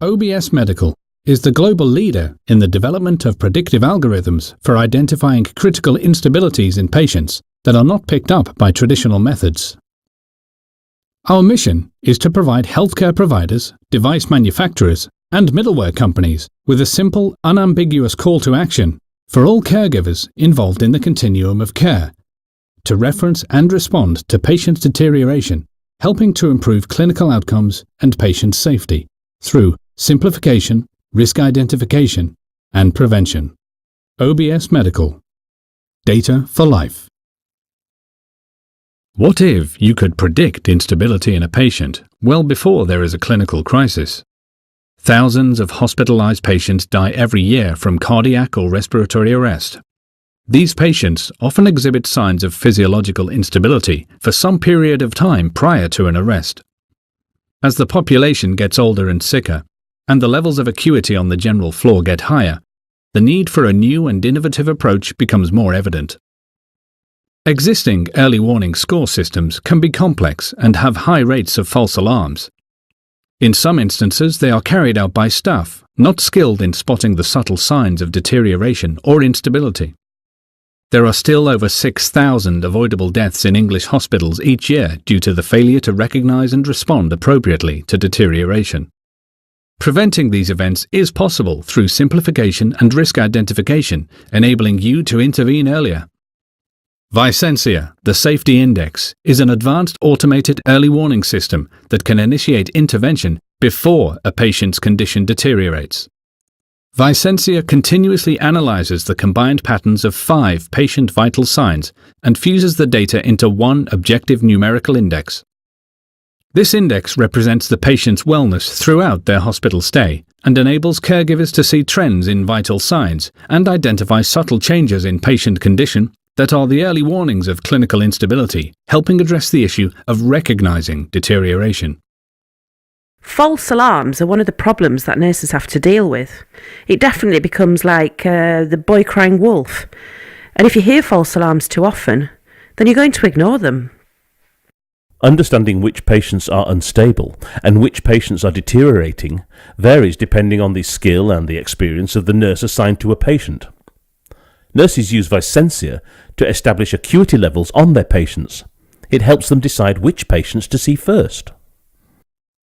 OBS Medical is the global leader in the development of predictive algorithms for identifying critical instabilities in patients that are not picked up by traditional methods. Our mission is to provide healthcare providers, device manufacturers, and middleware companies with a simple, unambiguous call to action for all caregivers involved in the continuum of care, to reference and respond to patient deterioration, helping to improve clinical outcomes and patient safety through simplification, risk identification, and prevention. OBS Medical. Data for life. What if you could predict instability in a patient well before there is a clinical crisis? Thousands of hospitalized patients die every year from cardiac or respiratory arrest. These patients often exhibit signs of physiological instability for some period of time prior to an arrest. As the population gets older and sicker, and the levels of acuity on the general floor get higher, the need for a new and innovative approach becomes more evident. Existing early warning score systems can be complex and have high rates of false alarms. In some instances, they are carried out by staff not skilled in spotting the subtle signs of deterioration or instability. There are still over 6,000 avoidable deaths in English hospitals each year due to the failure to recognize and respond appropriately to deterioration. Preventing these events is possible through simplification and risk identification, enabling you to intervene earlier. Visensia, the Safety Index, is an advanced automated early warning system that can initiate intervention before a patient's condition deteriorates. Visensia continuously analyzes the combined patterns of 5 patient vital signs and fuses the data into one objective numerical index. This index represents the patient's wellness throughout their hospital stay and enables caregivers to see trends in vital signs and identify subtle changes in patient condition that are the early warnings of clinical instability, helping address the issue of recognizing deterioration. False alarms are one of the problems that nurses have to deal with. It definitely becomes like the boy crying wolf. And if you hear false alarms too often, then you're going to ignore them. Understanding which patients are unstable and which patients are deteriorating varies depending on the skill and the experience of the nurse assigned to a patient. Nurses use Visensia to establish acuity levels on their patients. It helps them decide which patients to see first.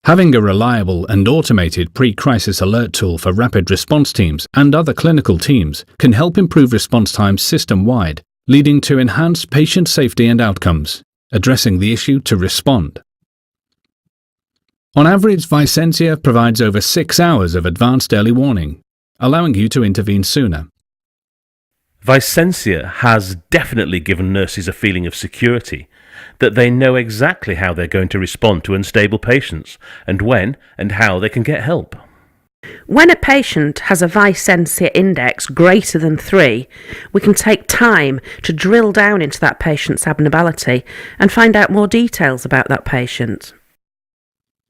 Having a reliable and automated pre-crisis alert tool for rapid response teams and other clinical teams can help improve response times system-wide, leading to enhanced patient safety and outcomes, addressing the issue to respond. On average, Visensia provides over 6 hours of advanced early warning, allowing you to intervene sooner. Visensia has definitely given nurses a feeling of security, that they know exactly how they're going to respond to unstable patients and when and how they can get help. When a patient has a Visensia index greater than 3, we can take time to drill down into that patient's abnormality and find out more details about that patient.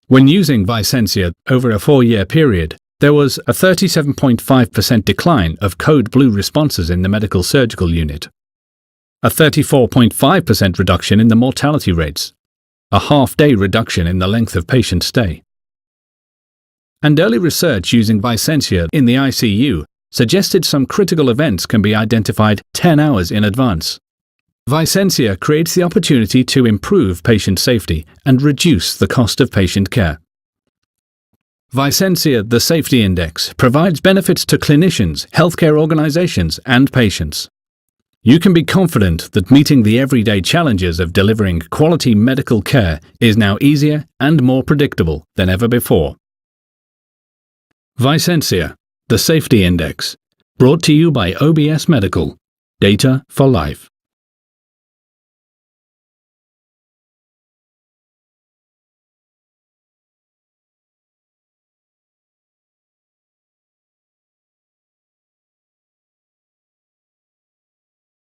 When using Visensia over a 4-year period, there was a 37.5% decline of code blue responses in the medical surgical unit, a 34.5% reduction in the mortality rates, a half-day reduction in the length of patient stay. And early research using Visensia in the ICU suggested some critical events can be identified 10 hours in advance. Visensia creates the opportunity to improve patient safety and reduce the cost of patient care. Visensia, the Safety Index, provides benefits to clinicians, healthcare organizations, and patients. You can be confident that meeting the everyday challenges of delivering quality medical care is now easier and more predictable than ever before. Visensia, the Safety Index, brought to you by OBS Medical. Data for life.